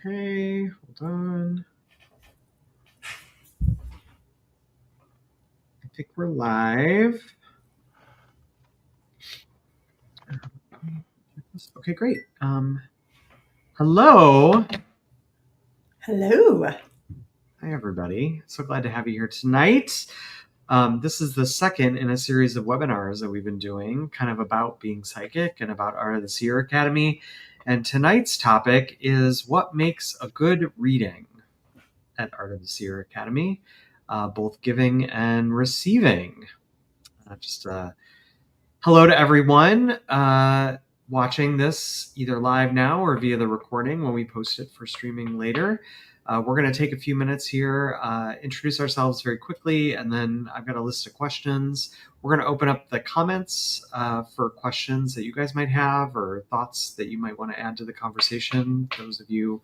Okay, hold on. I think we're live. Okay, great. Hello. Hello. Hi, everybody. So glad to have you here tonight. This is the second in a series of webinars that we've been doing, kind of about being psychic and about Art of the Seer Academy. And tonight's topic is what makes a good reading at Art of the Seer Academy, both giving and receiving. Hello to everyone watching this either live now or via the recording when we post it for streaming later. We're going to take a few minutes here, introduce ourselves very quickly, and then I've got a list of questions. We're going to open up the comments for questions that you guys might have or thoughts that you might want to add to the conversation, those of you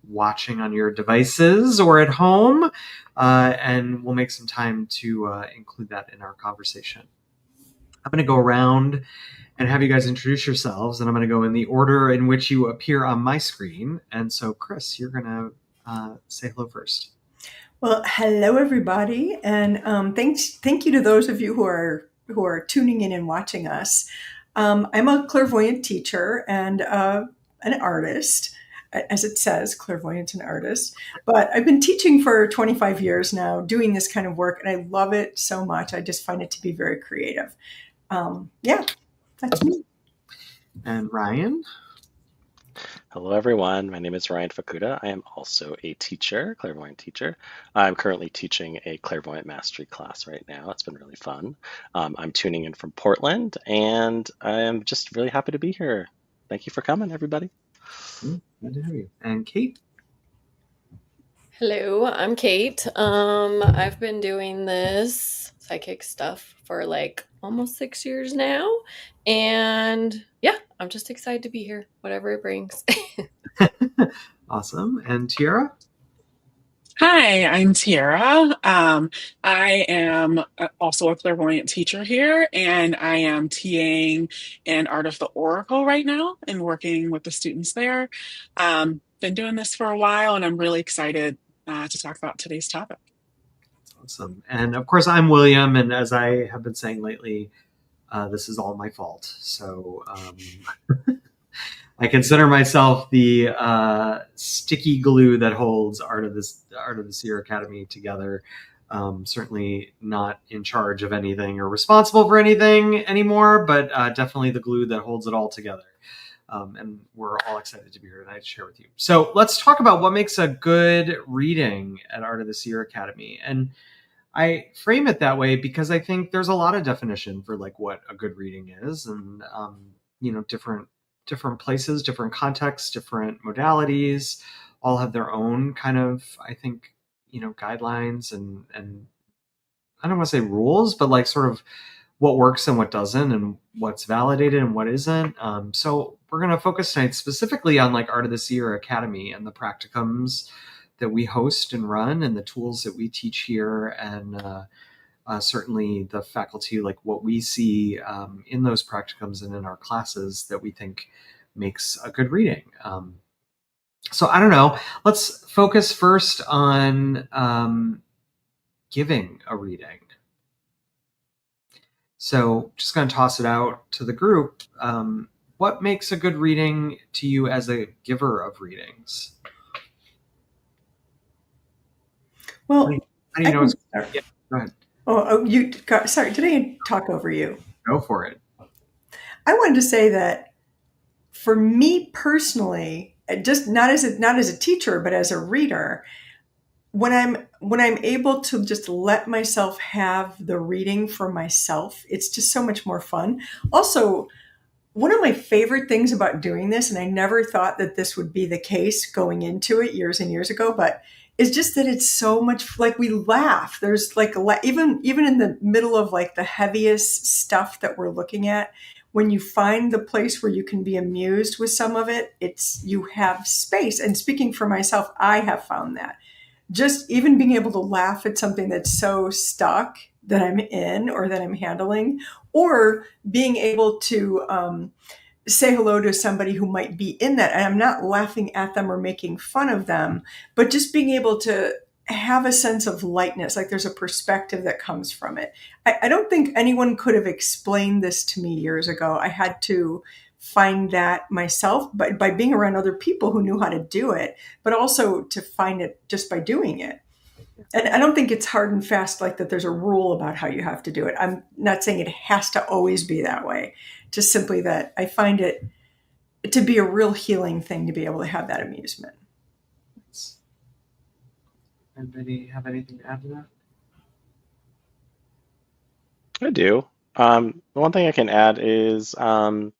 watching on your devices or at home, and we'll make some time to include that in our conversation. I'm going to go around and have you guys introduce yourselves, and I'm going to go in the order in which you appear on my screen. And so, Chris, you're going to say hello first. Well, hello everybody, and thank you to those of you who are tuning in and watching us. I'm a clairvoyant teacher and an artist, as it says, clairvoyant and artist. But I've been teaching for 25 years now, doing this kind of work, and I love it so much. I just find it to be very creative. Yeah, that's me. And Ryan. Hello, everyone. My name is Ryan Fukuda. I am also a teacher, clairvoyant teacher. I'm currently teaching a clairvoyant mastery class right now. It's been really fun. I'm tuning in from Portland, and I'm just really happy to be here. Thank you for coming, everybody. Good to have you. And Kate. Hello, I'm Kate. I've been doing this psychic stuff for like almost 6 years now. And yeah, I'm just excited to be here, whatever it brings. Awesome. And Tiara? Hi, I'm Tiara. I am also a clairvoyant teacher here, and I am TAing in Art of the Oracle right now and working with the students there. Been doing this for a while, and I'm really excited to talk about today's topic. Awesome. And of course, I'm William, and as I have been saying lately, this is all my fault. So I consider myself the sticky glue that holds Art of the Seer Academy together. Certainly not in charge of anything or responsible for anything anymore, but definitely the glue that holds it all together. And we're all excited to be here tonight to share with you. So let's talk about what makes a good reading at Art of the Seer Academy. And I frame it that way because I think there's a lot of definition for like what a good reading is, and different places, different contexts, different modalities, all have their own kind of, I think, guidelines and I don't want to say rules, but like sort of what works and what doesn't, and what's validated and what isn't. So we're going to focus tonight specifically on like Art of the Seer Academy and the practicums that we host and run and the tools that we teach here, and certainly the faculty, like what we see in those practicums and in our classes that we think makes a good reading. So I don't know, let's focus first on giving a reading. So just going to toss it out to the group. What makes a good reading to you as a giver of readings? Well, how do you know it's yeah, go ahead. Sorry, did I talk over you? Go for it. I wanted to say that for me personally, just not as a teacher, but as a reader, when I'm able to just let myself have the reading for myself, it's just so much more fun. Also, one of my favorite things about doing this, and I never thought that this would be the case going into it years and years ago, but it's just that it's so much like we laugh. There's like even in the middle of like the heaviest stuff that we're looking at, when you find the place where you can be amused with some of it, you have space. And speaking for myself, I have found that just even being able to laugh at something that's so stuck that I'm in or that I'm handling, or being able to say hello to somebody who might be in that. And I'm not laughing at them or making fun of them, but just being able to have a sense of lightness, like there's a perspective that comes from it. I don't think anyone could have explained this to me years ago. I had to find that myself, but by being around other people who knew how to do it, but also to find it just by doing it. And I don't think it's hard and fast, like that there's a rule about how you have to do it. I'm not saying it has to always be that way, just simply that I find it to be a real healing thing to be able to have that amusement. Anybody have anything to add to that? I do. The one thing I can add is I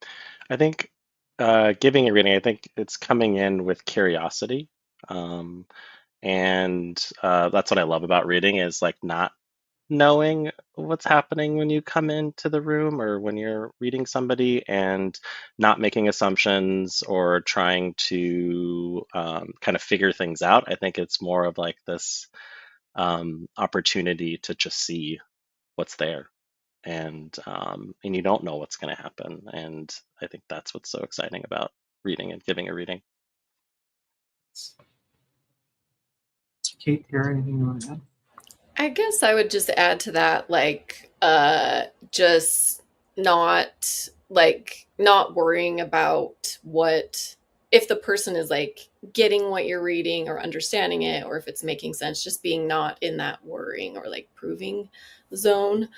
think giving a reading, I think it's coming in with curiosity. And that's what I love about reading is like not knowing what's happening when you come into the room or when you're reading somebody and not making assumptions or trying to kind of figure things out. I think it's more of like this opportunity to just see what's there and you don't know what's going to happen. And I think that's what's so exciting about reading and giving a reading. Kate, here, anything you want to add? I guess I would just add to that, like, just not worrying about what, if the person is like getting what you're reading or understanding it, or if it's making sense, just being not in that worrying or like proving zone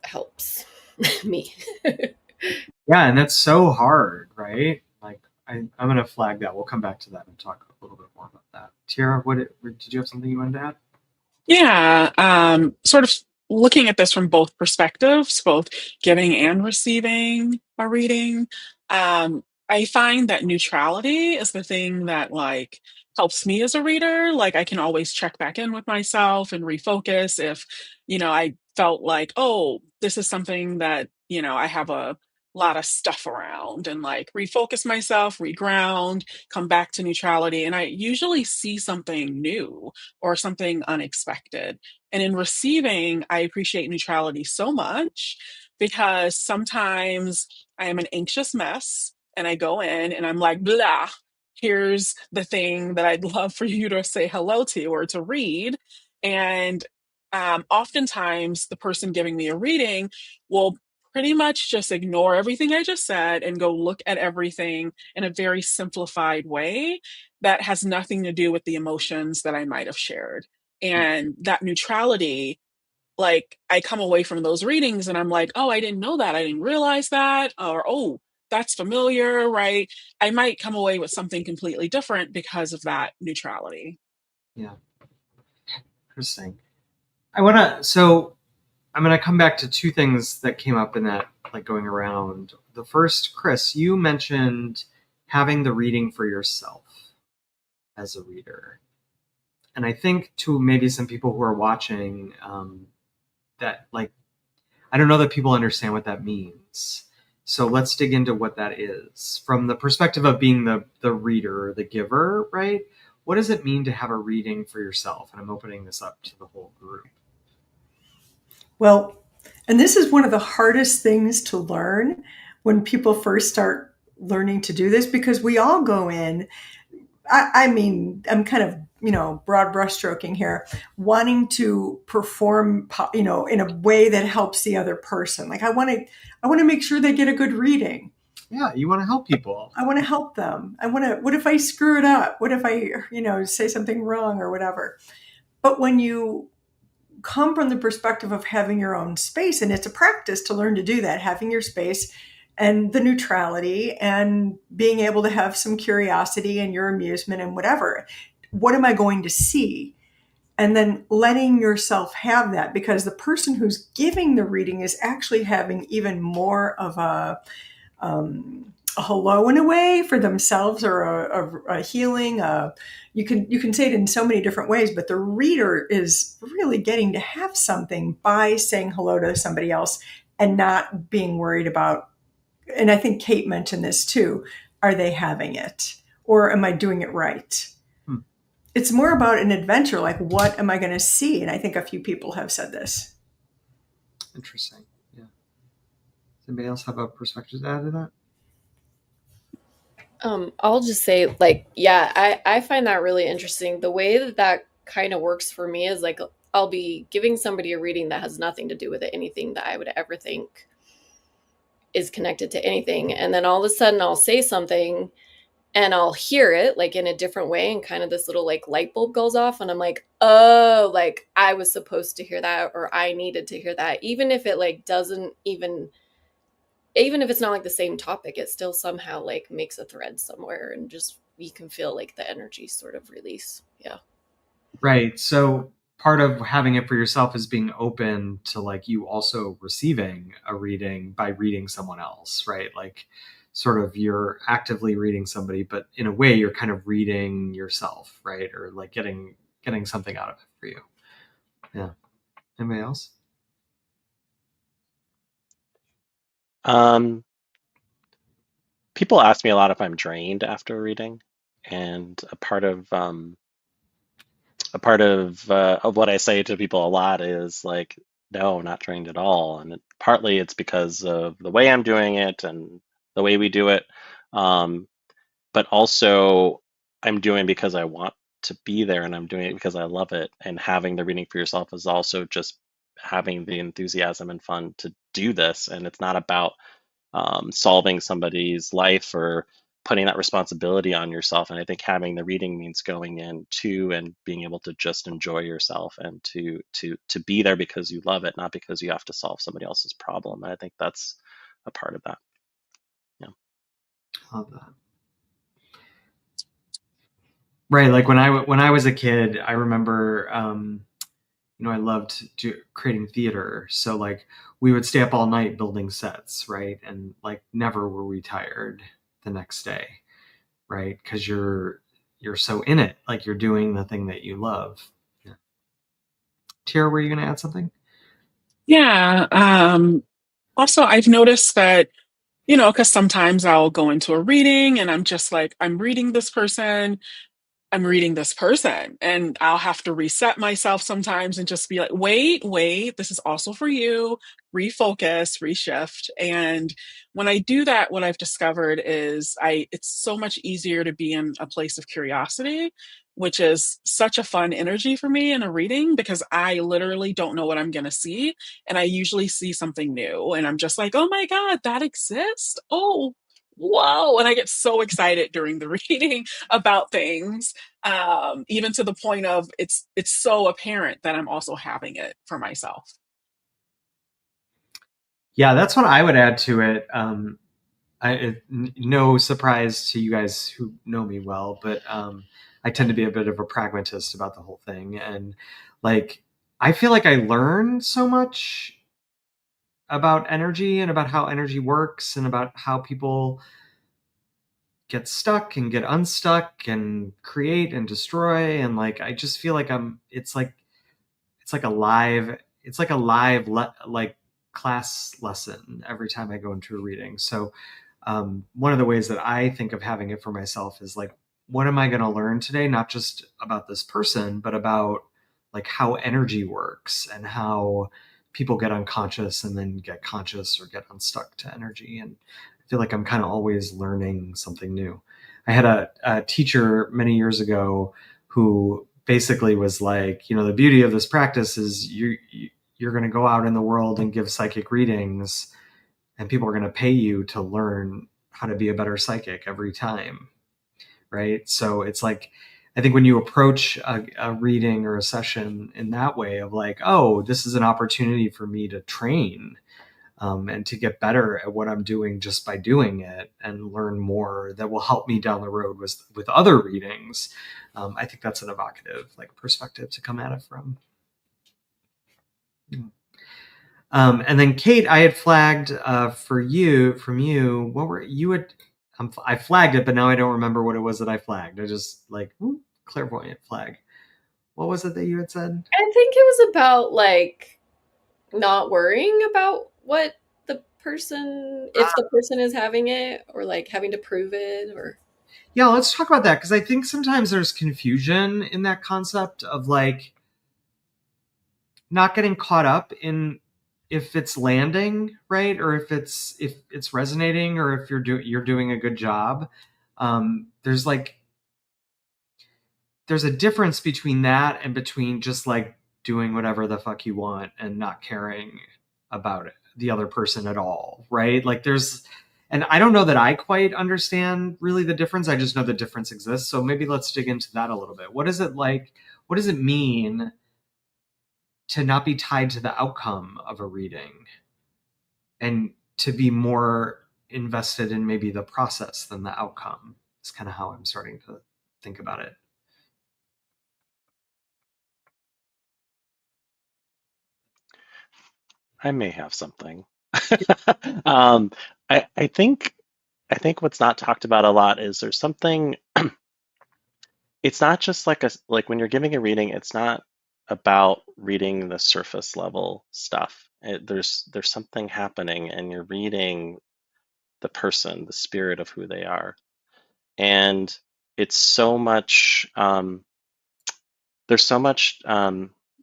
helps me. Yeah, and that's so hard, right? Like, I'm going to flag that. We'll come back to that and talk a little bit more about that. Tiara, did you have something you wanted to add? Yeah, sort of looking at this from both perspectives, both giving and receiving a reading. I find that neutrality is the thing that like helps me as a reader. Like I can always check back in with myself and refocus if, I felt like, oh, this is something that, I have a lot of stuff around and like refocus myself, reground, come back to neutrality. And I usually see something new or something unexpected. And in receiving, I appreciate neutrality so much because sometimes I am an anxious mess and I go in and I'm like, blah, here's the thing that I'd love for you to say hello to or to read. And oftentimes the person giving me a reading will pretty much just ignore everything I just said and go look at everything in a very simplified way that has nothing to do with the emotions that I might have shared. And that neutrality, like I come away from those readings and I'm like, oh, I didn't know that. I didn't realize that. Or, oh, that's familiar, right? I might come away with something completely different because of that neutrality. Yeah. Interesting. So I'm going to come back to two things that came up in that, like going around. The first, Chris, you mentioned having the reading for yourself as a reader. And I think to maybe some people who are watching that, like, I don't know that people understand what that means. So let's dig into what that is from the perspective of being the reader or the giver, right? What does it mean to have a reading for yourself? And I'm opening this up to the whole group. Well, and this is one of the hardest things to learn when people first start learning to do this, because we all go in, I mean, I'm kind of, broad brushstroking here, wanting to perform, in a way that helps the other person. Like I want to make sure they get a good reading. Yeah, you want to help people. I want to help them. What if I screw it up? What if I, say something wrong or whatever? But when you come from the perspective of having your own space, and it's a practice to learn to do that, having your space and the neutrality and being able to have some curiosity and your amusement and whatever. What am I going to see? And then letting yourself have that, because the person who's giving the reading is actually having even more of a hello in a way for themselves, or a healing. You can say it in so many different ways, but the reader is really getting to have something by saying hello to somebody else and not being worried about. And I think Kate mentioned this too. Are they having it, or am I doing it right? It's more about an adventure. Like, what am I going to see? And I think a few people have said this. Interesting. Yeah. Does anybody else have a perspective to add to that? I'll just say, like, yeah, I find that really interesting. The way that that kind of works for me is like I'll be giving somebody a reading that has nothing to do with it, anything that I would ever think is connected to anything. And then all of a sudden I'll say something and I'll hear it like in a different way, and kind of this little like light bulb goes off, and I'm like, oh, like I was supposed to hear that, or I needed to hear that, even if it like doesn't even if it's not like the same topic, it still somehow like makes a thread somewhere, and just you can feel like the energy sort of release. Yeah. Right. So part of having it for yourself is being open to like you also receiving a reading by reading someone else, right? Like sort of you're actively reading somebody, but in a way you're kind of reading yourself, right? Or like getting something out of it for you. Yeah. Anybody else? People ask me a lot if I'm drained after a reading, and a part of what I say to people a lot is like, no, not drained at all. And partly it's because of the way I'm doing it and the way we do it, but also I'm doing because I want to be there, and I'm doing it because I love it. And having the reading for yourself is also just having the enthusiasm and fun to do this, and it's not about solving somebody's life or putting that responsibility on yourself. And I think having the reading means going in too and being able to just enjoy yourself and to be there because you love it, not because you have to solve somebody else's problem. And I think that's a part of that. Yeah. Love that. Right. Like when I was a kid, I remember, I loved creating theater. So like we would stay up all night building sets, right? And like never were we tired the next day, right? Because you're so in it, like you're doing the thing that you love. Yeah. Tara, were you going to add something? Yeah. Also, I've noticed that, because sometimes I'll go into a reading and I'm just like, I'm reading this person, and I'll have to reset myself sometimes and just be like, wait, this is also for you. Refocus, reshift. And when I do that, what I've discovered is it's so much easier to be in a place of curiosity, which is such a fun energy for me in a reading, because I literally don't know what I'm going to see. And I usually see something new and I'm just like, oh my God, that exists. Oh, whoa. And I get so excited during the reading about things, even to the point of it's so apparent that I'm also having it for myself. Yeah, that's what I would add to it. No surprise to you guys who know me well, but I tend to be a bit of a pragmatist about the whole thing. And like, I feel like I learn so much about energy and about how energy works and about how people get stuck and get unstuck and create and destroy. And like, I just feel like it's like a live, like class lesson every time I go into a reading. So one of the ways that I think of having it for myself is like, what am I going to learn today? Not just about this person, but about like how energy works and how people get unconscious and then get conscious or get unstuck to energy. And I feel like I'm kind of always learning something new. I had a teacher many years ago who basically was like, the beauty of this practice is you're going to go out in the world and give psychic readings, and people are going to pay you to learn how to be a better psychic every time, right? So it's like, I think when you approach a reading or a session in that way of like, oh, this is an opportunity for me to train, and to get better at what I'm doing just by doing it and learn more that will help me down the road with other readings. I think that's an evocative like perspective to come at it from. And then Kate, I had flagged from you. What were you had? I flagged it, but now I don't remember what it was that I flagged. I just like clairvoyant flag. What was it that you had said? I think it was about like not worrying about what the person, if the person is having it, or like having to prove it, or Yeah, let's talk about that, because I think sometimes there's confusion in that concept of like not getting caught up in if it's landing right, or if it's resonating, or if you're doing a good job. There's a difference between that and between just like doing whatever the fuck you want and not caring about it, the other person at all, right? Like and I don't know that I quite understand really the difference. I just know the difference exists. So maybe let's dig into that a little bit. What is it like? What does it mean to not be tied to the outcome of a reading and to be more invested in maybe the process than the outcome? It's kind of how I'm starting to think about it. I may have something. um, I think what's not talked about a lot is there's something. It's not just like when you're giving a reading, it's not about reading the surface level stuff. There's something happening, and you're reading the person, the spirit of who they are, and it's so much. There's so much.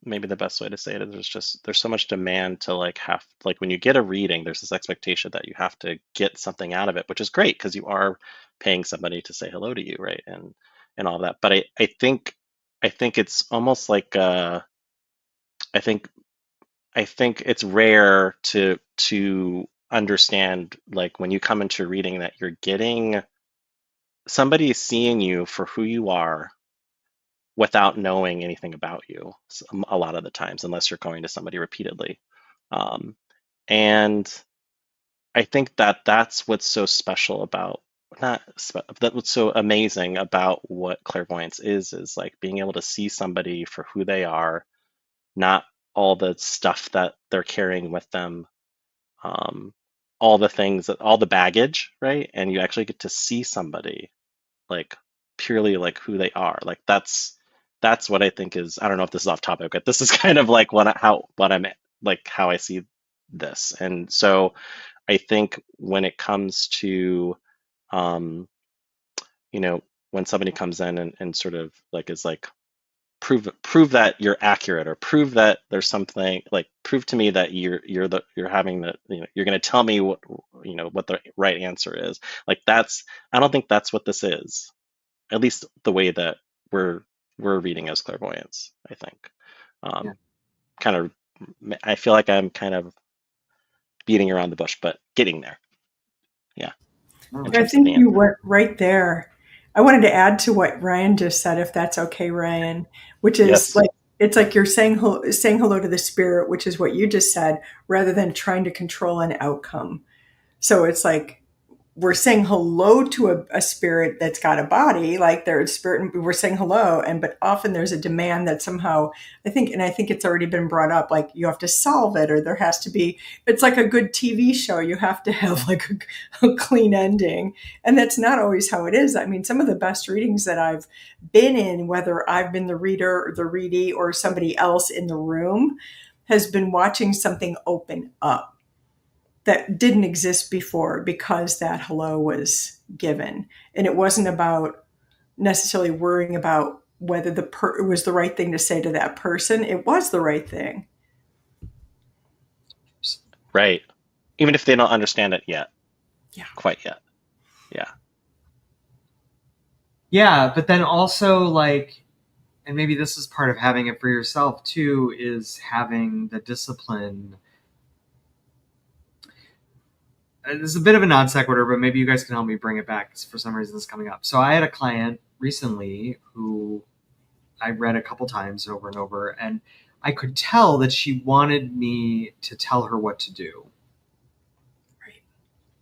Maybe the best way to say it is there's so much demand to like when you get a reading, there's this expectation that you have to get something out of it, which is great because you are paying somebody to say hello to you, right? And all that. But I think it's almost like I think I think it's rare to understand like when you come into a reading that you're getting somebody seeing you for who you are without knowing anything about you a lot of the times, unless you're going to somebody repeatedly. Um, and I think that that's what's so special about that what's so amazing about what clairvoyance is like being able to see somebody for who they are, not all the stuff that they're carrying with them, um, all the things all the baggage, right? And you actually get to see somebody like purely like who they are. Like that's what I think is. I don't know if this is off topic, but this is kind of like how I see this. And so I think when it comes to um, when somebody comes in and sort of like is like prove that you're accurate, or prove that there's something, like prove to me that you're having the, you're going to tell me what the right answer is. Like I don't think that's what this is, at least the way that we're reading as clairvoyance, I think. Yeah. Kind of, I feel like I'm kind of beating around the bush, but getting there. Yeah, in I terms of think the you answer. went right there. I wanted to add to what Ryan just said, if that's okay, Ryan, which is Yes. like it's like you're saying hello to the spirit, which is what you just said, rather than trying to control an outcome. So it's like we're saying hello to a spirit that's got a body, like their spirit, and we're saying hello. But often there's a demand that somehow I think it's already been brought up, like you have to solve it, or there has to be, it's like a good TV show. You have to have like a clean ending. And that's not always how it is. I mean, some of the best readings that I've been in, whether I've been the reader or the readee or somebody else in the room, has been watching something open up that didn't exist before because that hello was given. And it wasn't about necessarily worrying about whether it was the right thing to say to that person. It was the right thing. Right. Even if they don't understand it yet, Yeah. quite yet. Yeah. Yeah, but then also like, and maybe this is part of having it for yourself too, is having the discipline. This is a bit of a non sequitur, but maybe you guys can help me bring it back, because for some reason it's coming up. So I had a client recently who I read a couple times over and over, and I could tell that she wanted me to tell her what to do. Right.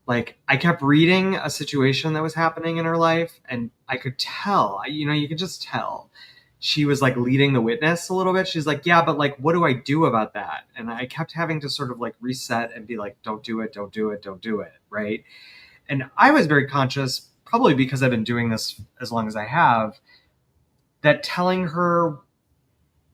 Like I kept reading a situation that was happening in her life, and I could tell, you could just tell she was like leading the witness a little bit. She's like, yeah, but like, what do I do about that? And I kept having to sort of like reset and be like, don't do it, don't do it, don't do it. Right. And I was very conscious, probably because I've been doing this as long as I have, that telling her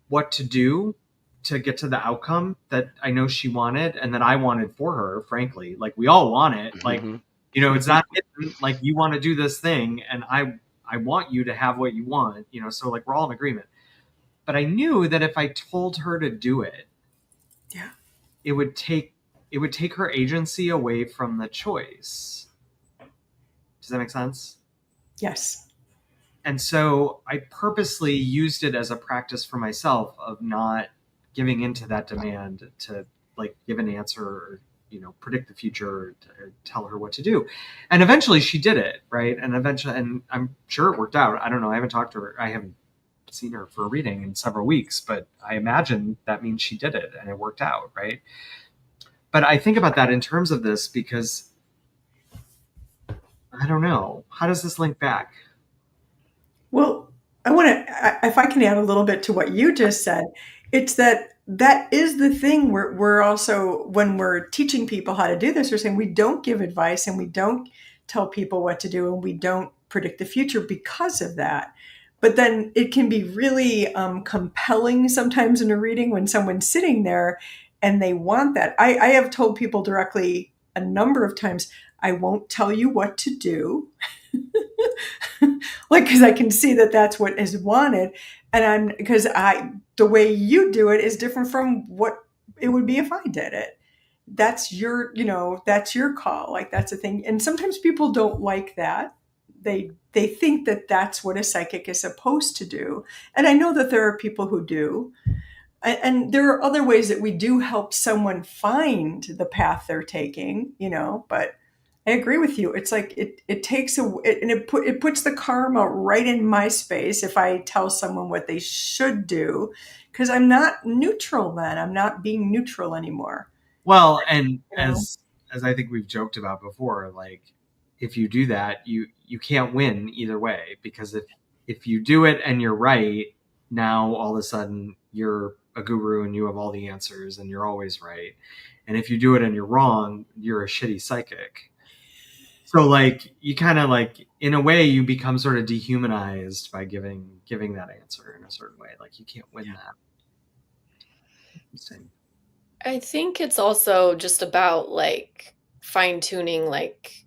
what to do to get to the outcome that I know she wanted and that I wanted for her, frankly, like we all want it. Like, Mm-hmm. it's not like you want to do this thing and I want you to have what you want, so like we're all in agreement. But I knew that if I told her to do it, Yeah. it would take her agency away from the choice. Does that make sense? Yes. And so I purposely used it as a practice for myself of not giving into that demand to like give an answer or predict the future or tell her what to do. And eventually she did it, right? And I'm sure it worked out. I don't know. I haven't talked to her. I haven't seen her for a reading in several weeks, but I imagine that means she did it and it worked out, right? But I think about that in terms of this because I don't know. How does this link back? Well, I want to, if I can add a little bit to what you just said, it's that is the thing. We're also, when we're teaching people how to do this, we're saying we don't give advice and we don't tell people what to do and we don't predict the future because of that. But then it can be really compelling sometimes in a reading when someone's sitting there and they want that. I have told people directly a number of times, I won't tell you what to do. Like, because I can see that that's what is wanted. And the way you do it is different from what it would be if I did it. That's that's your call. Like, that's the thing. And sometimes people don't like that. They think that that's what a psychic is supposed to do. And I know that there are people who do. And there are other ways that we do help someone find the path they're taking, but I agree with you. It's like it takes it puts the karma right in my space if I tell someone what they should do, because I'm not neutral then. I'm not being neutral anymore. Well, and You know? as I think we've joked about before, like if you do that, you can't win either way, because if you do it and you're right, now all of a sudden you're a guru and you have all the answers and you're always right. And if you do it and you're wrong, you're a shitty psychic. So like you kind of like in a way you become sort of dehumanized by giving that answer in a certain way. Like you can't win that. Interesting. I think it's also just about like fine tuning like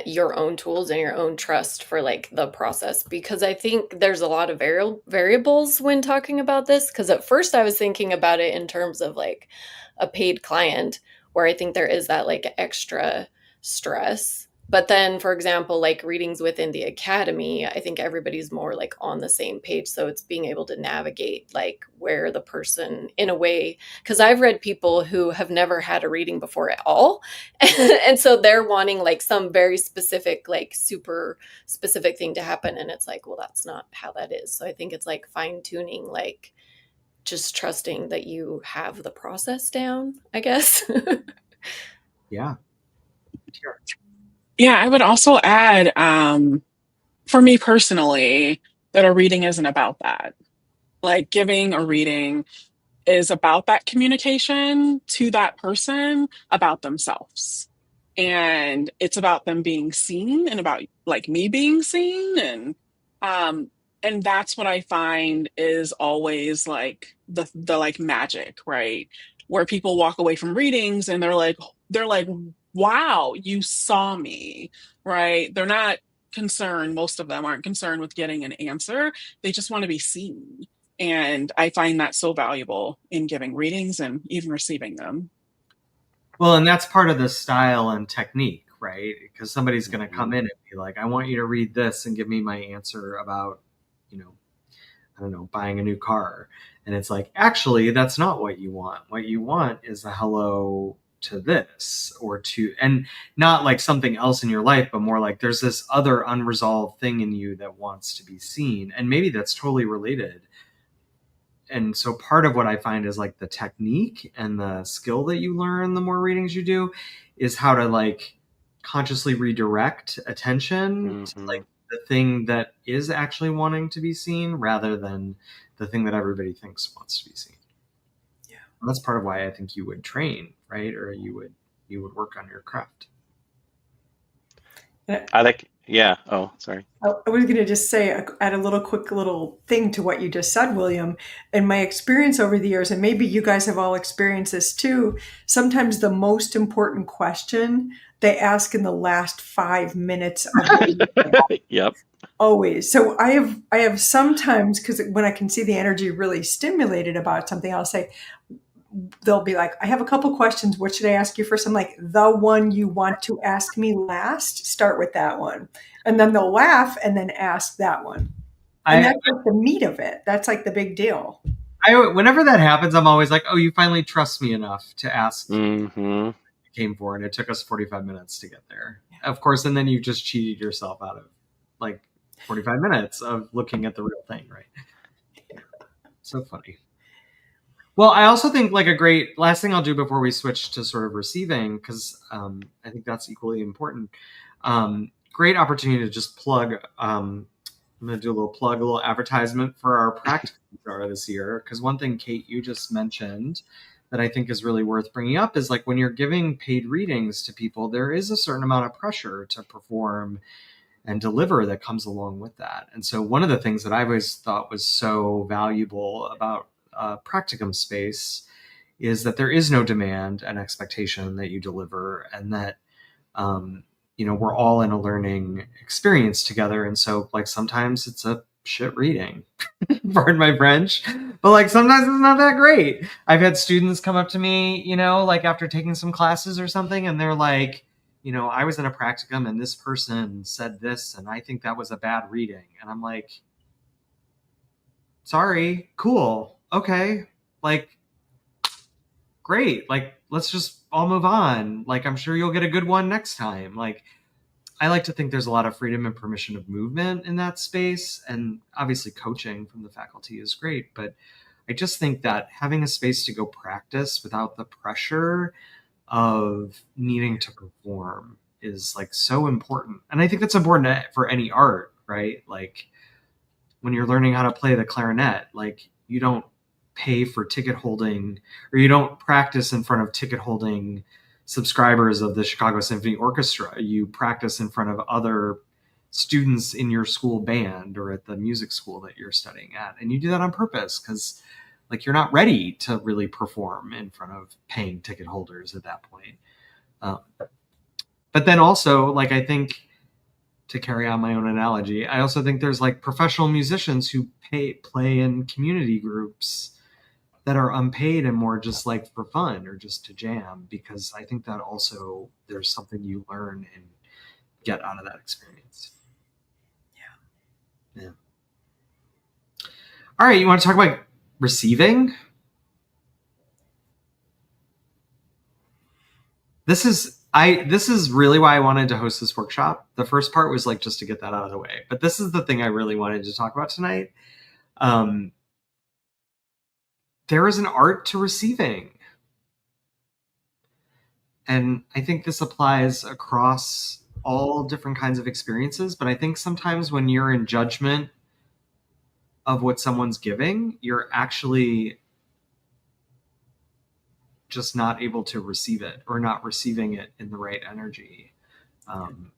your own tools and your own trust for like the process, because I think there's a lot of variables when talking about this, because at first I was thinking about it in terms of like a paid client, where I think there is that like extra stress. But then, for example, like readings within the academy, I think everybody's more like on the same page. So it's being able to navigate like where the person in a way, because I've read people who have never had a reading before at all. And so they're wanting like some very specific, like super specific thing to happen. And it's like, well, that's not how that is. So I think it's like fine tuning, like just trusting that you have the process down, I guess. Yeah. Sure. Yeah, I would also add, for me personally, that a reading isn't about that. Like giving a reading is about that communication to that person about themselves. And it's about them being seen and about like me being seen. And that's what I find is always like the like magic, right? Where people walk away from readings and they're like, wow, you saw me, right? They're not concerned, most of them aren't concerned with getting an answer. They just want to be seen. And I find that so valuable in giving readings and even receiving them. Well, and that's part of the style and technique, right? Because somebody's going to come Mhm. in and be like, I want you to read this and give me my answer about, I don't know, buying a new car. And it's like, actually, that's not what you want. What you want is a hello to this and not like something else in your life, but more like there's this other unresolved thing in you that wants to be seen. And maybe that's totally related. And so part of what I find is like the technique and the skill that you learn the more readings you do is how to like consciously redirect attention to like Mhm. the thing that is actually wanting to be seen rather than the thing that everybody thinks wants to be seen. Yeah. And that's part of why I think you would train, right? Or you would work on your craft. I like, yeah. Oh, sorry. I was going to just say, add a quick little thing to what you just said, William. In my experience over the years, and maybe you guys have all experienced this too, sometimes the most important question they ask in the last 5 minutes of the reading. Yep. Always. So I have sometimes, because when I can see the energy really stimulated about something, I'll say, they'll be like, I have a couple questions. What should I ask you first? I'm like, the one you want to ask me last, start with that one. And then they'll laugh and then ask that one. And I, that's like the meat of it. That's like the big deal. whenever that happens, I'm always like, oh, you finally trust me enough to ask. Mm-hmm. Came for, and it took us 45 minutes to get there. Of course, and then you just cheated yourself out of like 45 minutes of looking at the real thing, right? So funny. Well, I also think like a great last thing I'll do before we switch to sort of receiving, because I think that's equally important. Great opportunity to just plug. I'm going to do a little advertisement for our practicums this year, because one thing, Kate, you just mentioned that I think is really worth bringing up is like when you're giving paid readings to people, there is a certain amount of pressure to perform and deliver that comes along with that. And so one of the things that I always thought was so valuable about practicum space is that there is no demand and expectation that you deliver, and that we're all in a learning experience together. And so like sometimes it's a shit reading, pardon my French, but like sometimes it's not that great. I've had students come up to me, like after taking some classes or something, and they're like, I was in a practicum and this person said this, and I think that was a bad reading. And I'm like, sorry, cool, okay, like, great, like, let's just all move on. Like, I'm sure you'll get a good one next time. Like, I like to think there's a lot of freedom and permission of movement in that space. And obviously coaching from the faculty is great, but I just think that having a space to go practice without the pressure of needing to perform is like so important. And I think that's important for any art, right? Like when you're learning how to play the clarinet, like you don't pay for ticket holding, or you don't practice in front of ticket holding subscribers of the Chicago Symphony Orchestra. You practice in front of other students in your school band or at the music school that you're studying at. And you do that on purpose because like you're not ready to really perform in front of paying ticket holders at that point. But then also, like, I think, to carry on my own analogy, I also think there's like professional musicians who play in community groups that are unpaid and more just like for fun or just to jam, because I think that also there's something you learn and get out of that experience. Yeah. All right, you want to talk about receiving? This is really why I wanted to host this workshop. The first part was like just to get that out of the way, but this is the thing I really wanted to talk about tonight. There is an art to receiving. And I think this applies across all different kinds of experiences, but I think sometimes when you're in judgment of what someone's giving, you're actually just not able to receive it, or not receiving it in the right energy. And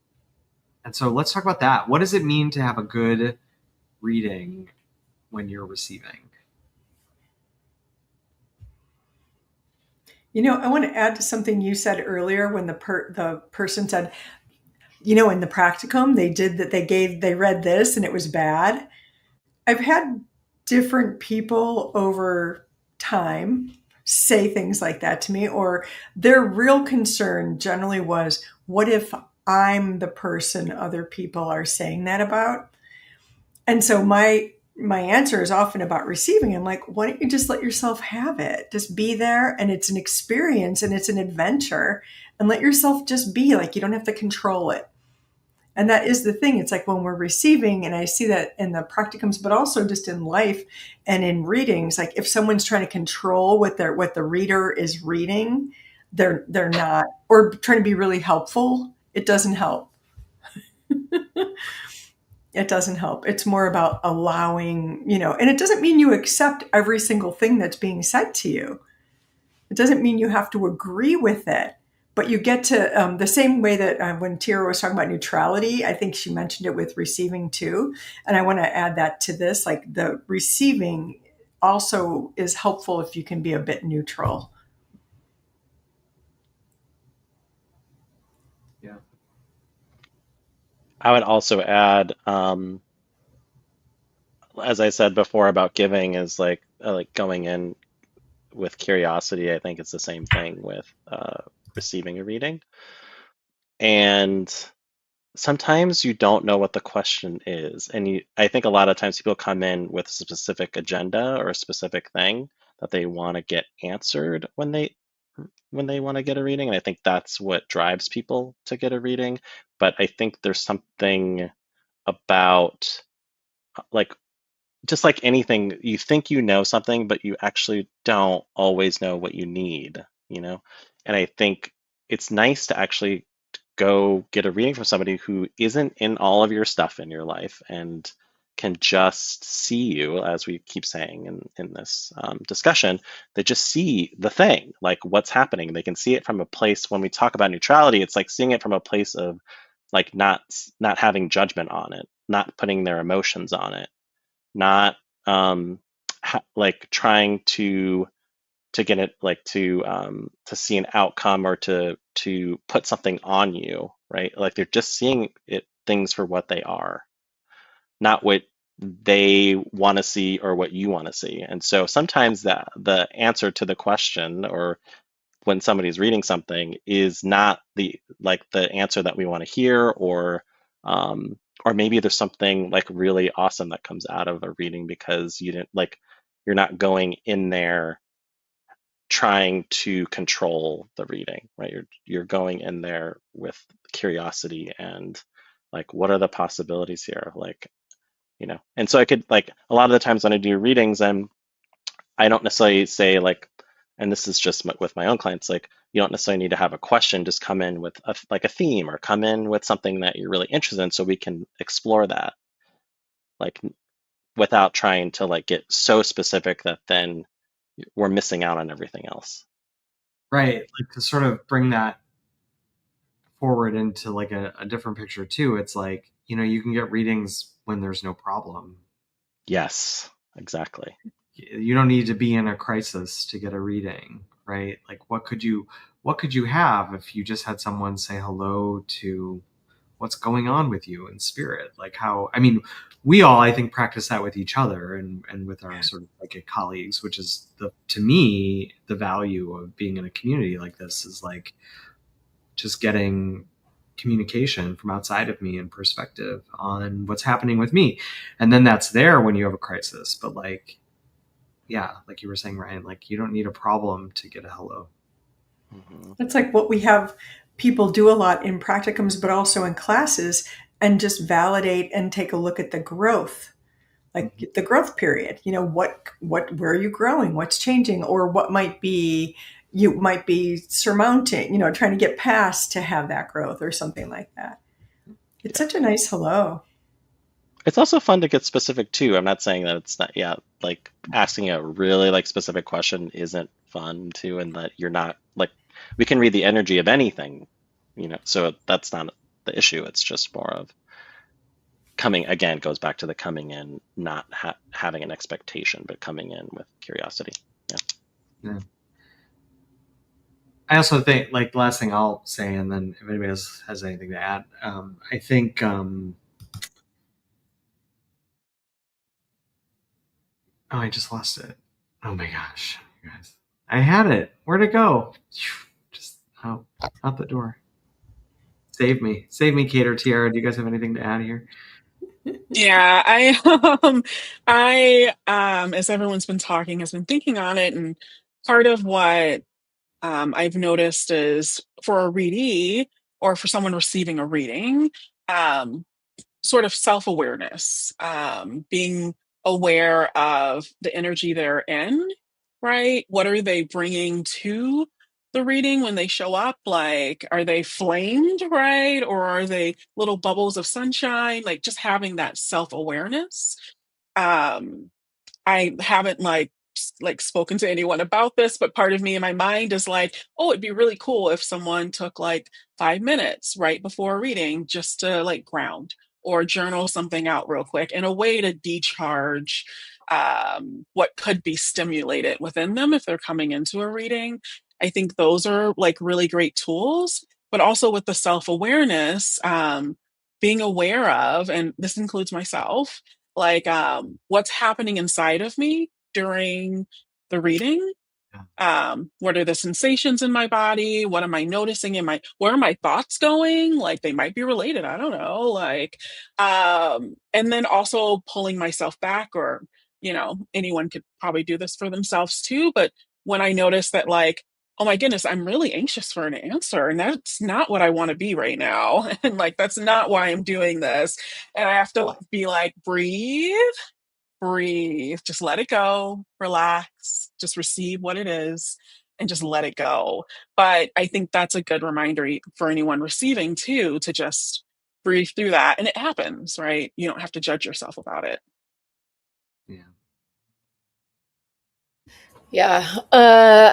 so let's talk about that. What does it mean to have a good reading when you're receiving? I want to add to something you said earlier when the person said, in the practicum they read this and it was bad. I've had different people over time say things like that to me, or their real concern generally was, what if I'm the person other people are saying that about? And so my answer is often about receiving. I'm like, why don't you just let yourself have it? Just be there, and it's an experience and it's an adventure, and let yourself just be. Like, you don't have to control it. And that is the thing. It's like when we're receiving, and I see that in the practicums, but also just in life and in readings, like if someone's trying to control what the reader is reading, they're not, or trying to be really helpful, it doesn't help. It doesn't help. It's more about allowing, and it doesn't mean you accept every single thing that's being said to you. It doesn't mean you have to agree with it, but you get to, the same way that when Tira was talking about neutrality, I think she mentioned it with receiving too. And I want to add that to this, like the receiving also is helpful if you can be a bit neutral. Yeah. I would also add, as I said before about giving, is like going in with curiosity, I think it's the same thing with receiving a reading. And sometimes you don't know what the question is. And I think a lot of times people come in with a specific agenda or a specific thing that they want to get answered when they want to get a reading. And I think that's what drives people to get a reading. But I think there's something about, like, just like anything, you think you know something, but you actually don't always know what you need, you know? And I think it's nice to actually go get a reading from somebody who isn't in all of your stuff in your life and can just see you, as we keep saying in this discussion, they just see the thing, like what's happening. They can see it from a place. When we talk about neutrality, it's like seeing it from a place of like not having judgment on it, not putting their emotions on it, not like trying to get it, like to see an outcome or to put something on you, right? Like they're just seeing things for what they are, not what they want to see or what you want to see. And so sometimes that the answer to the question, or when somebody's reading something, is not the answer that we want to hear, or maybe there's something like really awesome that comes out of a reading because you're not going in there trying to control the reading, right? You're going in there with curiosity and like, what are the possibilities here? Like, and so I could, like, a lot of the times when I do readings, I don't necessarily say like, and this is just with my own clients, like you don't necessarily need to have a question, just come in with a theme, or come in with something that you're really interested in so we can explore that, like without trying to like get so specific that then we're missing out on everything else. Right. Like to sort of bring that forward into like a different picture too. It's like, you can get readings when there's no problem. Yes, exactly. You don't need to be in a crisis to get a reading, right? Like what could you have if you just had someone say hello to what's going on with you in spirit? Like how, I mean, we all, I think, practice that with each other and with our sort of like colleagues, which is to me, the value of being in a community like this is like just getting communication from outside of me and perspective on what's happening with me. And then that's there when you have a crisis. But like, yeah, like you were saying, Ryan, like you don't need a problem to get a hello. Mm-hmm. That's like what we have people do a lot in practicums, but also in classes, and just validate and take a look at the growth, like the growth period. Where are you growing? What's changing? Or what you might be surmounting, trying to get past to have that growth or something like that. It's such a nice hello. It's also fun to get specific too. I'm not saying that it's not, yeah, like asking a really like specific question isn't fun too, and that you're not like, we can read the energy of anything, so that's not the issue. It's just more of coming, again, goes back to the coming in, not having an expectation, but coming in with curiosity. Yeah. I also think, like, the last thing I'll say, and then if anybody else has anything to add, I think oh, I just lost it. Oh my gosh, you guys. I had it. Where'd it go? Just out the door. Save me. Save me, Kate or Tiara. Do you guys have anything to add here? Yeah, as everyone's been talking, has been thinking on it, and part of what I've noticed is for a readee or for someone receiving a reading, um, sort of self-awareness, being aware of the energy they're in, right? What are they bringing to the reading when they show up? Like, are they flamed, right? Or are they little bubbles of sunshine? Like, just having that self-awareness. Um, I haven't like spoken to anyone about this, but part of me in my mind is like, oh, it'd be really cool if someone took like 5 minutes right before reading just to like ground or journal something out real quick in a way to decharge what could be stimulated within them if they're coming into a reading. I think those are like really great tools, but also with the self-awareness, being aware of, and this includes myself, like what's happening inside of me during the reading, What are the sensations in my body? What am I noticing where are my thoughts going? Like they might be related. I don't know. Like, and then also pulling myself back, or, anyone could probably do this for themselves too. But when I notice that, like, oh my goodness, I'm really anxious for an answer, and that's not what I want to be right now. And like, that's not why I'm doing this. And I have to like, be like, breathe, just let it go, relax, just receive what it is and just let it go. But I think that's a good reminder for anyone receiving too, to just breathe through that. And it happens, right? You don't have to judge yourself about it. Yeah. Yeah.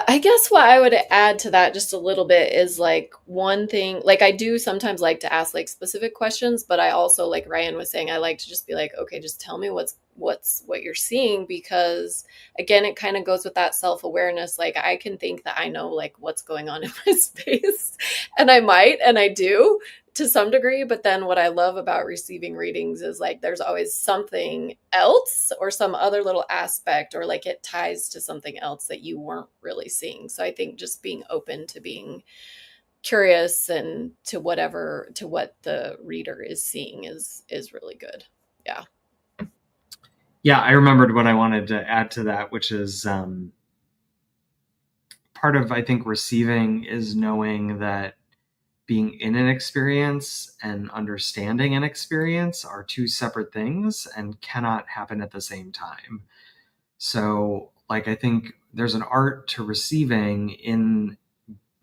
I guess what I would add to that just a little bit is like one thing, like I do sometimes like to ask like specific questions, but I also, like Ryan was saying, I like to just be like, okay, just tell me what you're seeing, because again, it kind of goes with that self-awareness. Like I can think that I know like what's going on in my space, and I might, and I do to some degree, but then what I love about receiving readings is like there's always something else or some other little aspect, or like it ties to something else that you weren't really seeing. So I think just being open to being curious and to what the reader is seeing is really good. Yeah. Yeah, I remembered what I wanted to add to that, which is part of, I think, receiving is knowing that being in an experience and understanding an experience are two separate things and cannot happen at the same time. So, like, I think there's an art to receiving in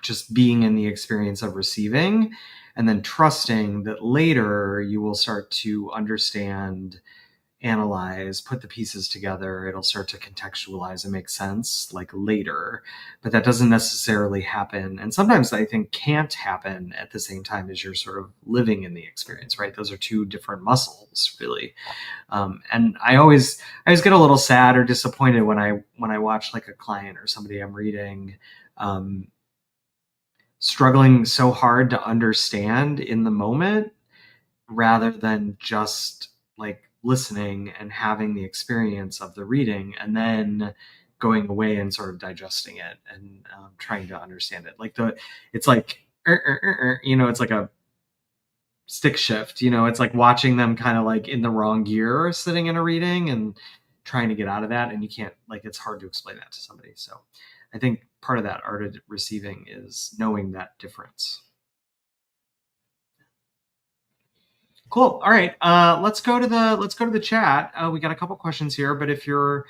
just being in the experience of receiving, and then trusting that later you will start to understand, analyze, put the pieces together. It'll start to contextualize and make sense like later. But that doesn't necessarily happen. And sometimes I think can't happen at the same time as you're sort of living in the experience, right? Those are two different muscles, really. And I always get a little sad or disappointed when I watch like a client or somebody I'm reading struggling so hard to understand in the moment rather than just like listening and having the experience of the reading and then going away and sort of digesting it and trying to understand it. Like it's like it's like a stick shift. It's like watching them kind of like in the wrong gear sitting in a reading and trying to get out of that, and you can't, like, it's hard to explain that to somebody. So I think part of that art of receiving is knowing that difference. Cool. All right. Let's go to the chat. We got a couple questions here, but if you're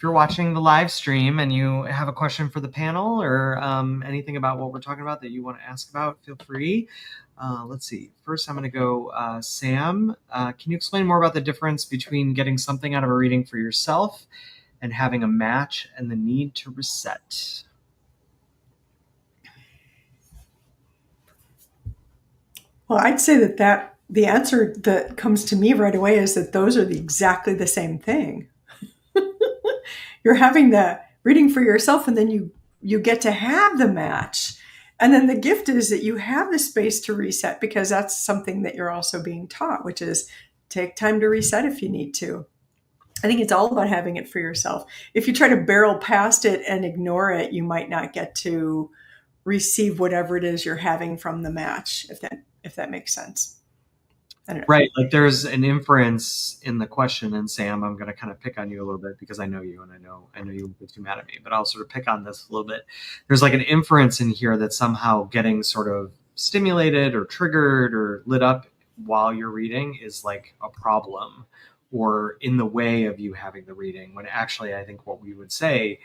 watching the live stream and you have a question for the panel or anything about what we're talking about that you want to ask about, feel free. Let's see. First, I'm going to go Sam. Can you explain more about the difference between getting something out of a reading for yourself and having a match and the need to reset? Well, I'd say that the answer that comes to me right away is that those are exactly the same thing. You're having the reading for yourself, and then you get to have the match. And then the gift is that you have the space to reset, because that's something that you're also being taught, which is take time to reset if you need to. I think it's all about having it for yourself. If you try to barrel past it and ignore it, you might not get to receive whatever it is you're having from the match, if that makes sense. Right. Like there's an inference in the question, and Sam, I'm going to kind of pick on you a little bit because I know you and I know you won't get too mad at me, but I'll sort of pick on this a little bit. There's like an inference in here that somehow getting sort of stimulated or triggered or lit up while you're reading is like a problem or in the way of you having the reading, when actually I think what we would say,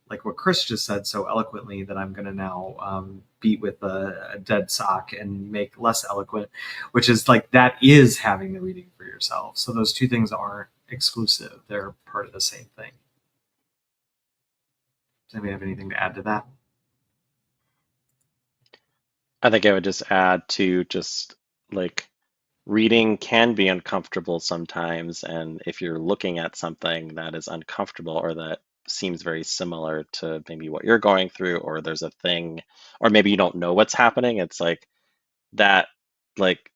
like what Chris just said so eloquently that I'm going to now beat with a dead sock and make less eloquent, which is like that is having the reading for yourself. So those two things aren't exclusive. They're part of the same thing. Does anybody have anything to add to that? I think I would just add to just like reading can be uncomfortable sometimes. And if you're looking at something that is uncomfortable or that seems very similar to maybe what you're going through, or there's a thing, or maybe you don't know what's happening, it's like that, like,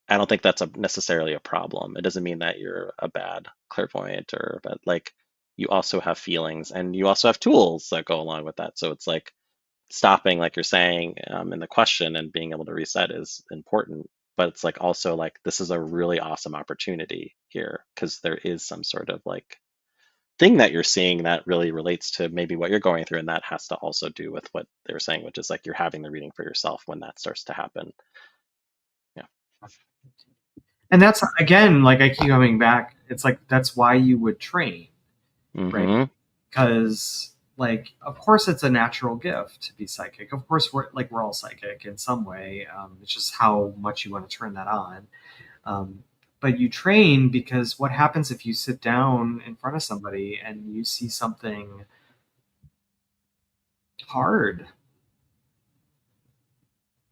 I don't think that's necessarily a problem. It doesn't mean that you're a bad clairvoyant but like you also have feelings and you also have tools that go along with that. So it's like stopping, like you're saying, in the question and being able to reset is important. But it's like also like this is a really awesome opportunity here because there is some sort of like thing that you're seeing that really relates to maybe what you're going through, and that has to also do with what they were saying, which is like you're having the reading for yourself when that starts to happen. Yeah. And that's, again, like I keep coming back, it's like that's why you would train, right? Mm-hmm. Because like of course it's a natural gift to be psychic. Of course we're all psychic in some way. It's just how much you want to turn that on. Um, but you train because what happens if you sit down in front of somebody and you see something hard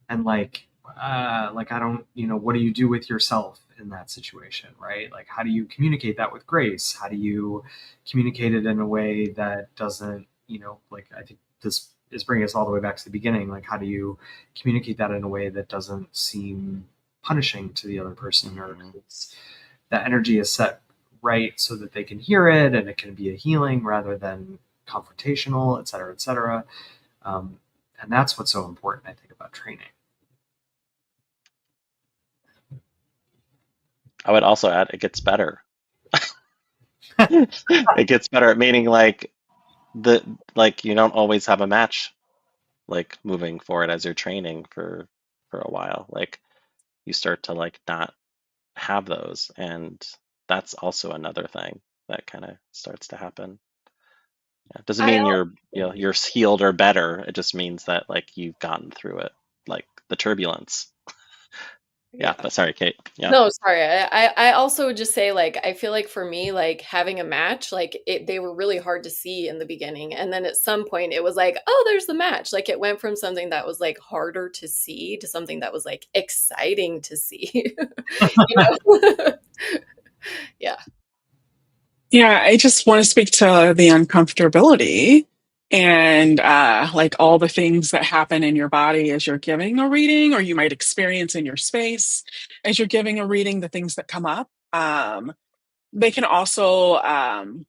and like I don't, what do you do with yourself in that situation, right? Like how do you communicate that with grace? How do you communicate it in a way that doesn't, like I think this is bringing us all the way back to the beginning. Like how do you communicate that in a way that doesn't seem punishing to the other person, or that energy is set right so that they can hear it and it can be a healing rather than confrontational, et cetera, et cetera. And that's what's so important, I think, about training. I would also add it gets better. It gets better, meaning like you don't always have a match like moving forward as you're training for a while. Like you start to like not have those, and that's also another thing that kind of starts to happen. Yeah. Doesn't I mean al- you're healed or better. It just means that like you've gotten through it, like the turbulence. Yeah, yeah. but sorry, Kate. Yeah. No, sorry. I also would just say like I feel like for me like having a match like they were really hard to see in the beginning, and then at some point it was like, oh, there's the match. Like it went from something that was like harder to see to something that was like exciting to see. You know? Yeah. Yeah, I just want to speak to the uncomfortability and like all the things that happen in your body as you're giving a reading, or you might experience in your space as you're giving a reading, the things that come up. They can also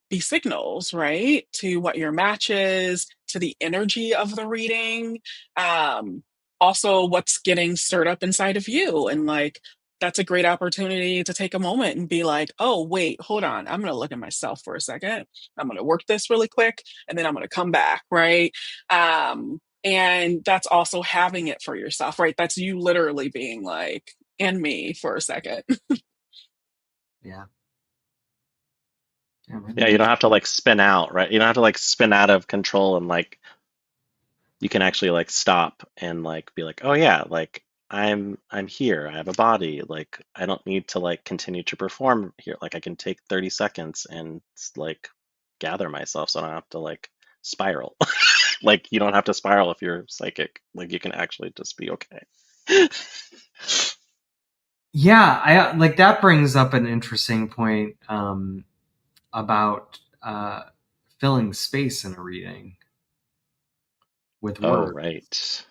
be signals, right, to what your match is, to the energy of the reading, um, also what's getting stirred up inside of you. And like, that's a great opportunity to take a moment and be like, oh, wait, hold on. I'm going to look at myself for a second. I'm going to work this really quick, and then I'm going to come back, right? And that's also having it for yourself, right? That's you literally being like, and me for a second. Yeah. Yeah, Yeah, you don't have to like spin out, right? You don't have to like spin out of control, and like you can actually like stop and like be like, oh yeah, like I'm here. I have a body. Like I don't need to like continue to perform here. Like I can take 30 seconds and like gather myself so I don't have to like spiral. Like you don't have to spiral if you're psychic. Like you can actually just be okay. Yeah, I like that brings up an interesting point about filling space in a reading with Oh, words,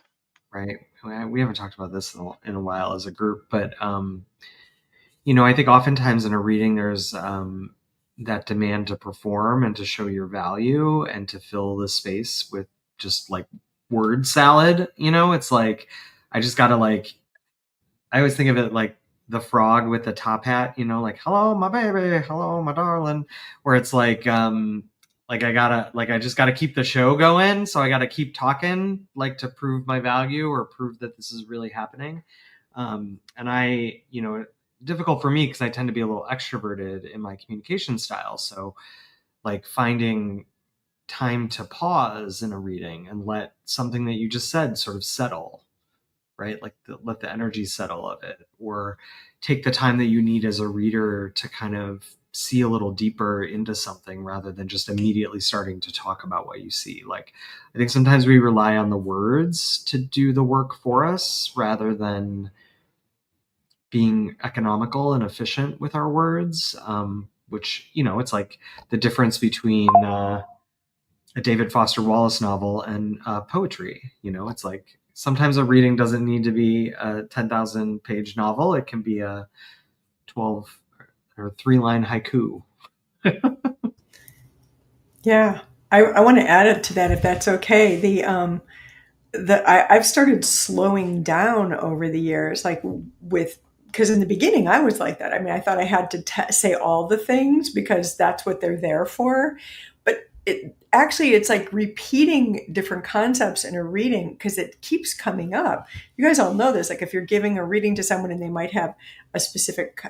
right. right? We haven't talked about this in a while as a group, but I think oftentimes in a reading there's that demand to perform and to show your value and to fill the space with just like word salad. It's like I just gotta like I always think of it like the frog with the top hat, like hello my baby, hello my darling, where it's like I just gotta keep the show going, so I gotta keep talking like to prove my value or prove that this is really happening. And difficult for me because I tend to be a little extroverted in my communication style. So like finding time to pause in a reading and let something that you just said sort of settle, right? Like let the energy settle of it, or take the time that you need as a reader to kind of see a little deeper into something rather than just immediately starting to talk about what you see. Like I think sometimes we rely on the words to do the work for us rather than being economical and efficient with our words, which it's like the difference between a David Foster Wallace novel and poetry. It's like sometimes a reading doesn't need to be a 10,000 page novel. It can be a 12 or 3-line haiku. Yeah. I want to add it to that if that's okay. I've started slowing down over the years, like with, because in the beginning I was like that. I mean, I thought I had to say all the things because that's what they're there for. But it's like repeating different concepts in a reading because it keeps coming up. You guys all know this. Like if you're giving a reading to someone and they might have a specific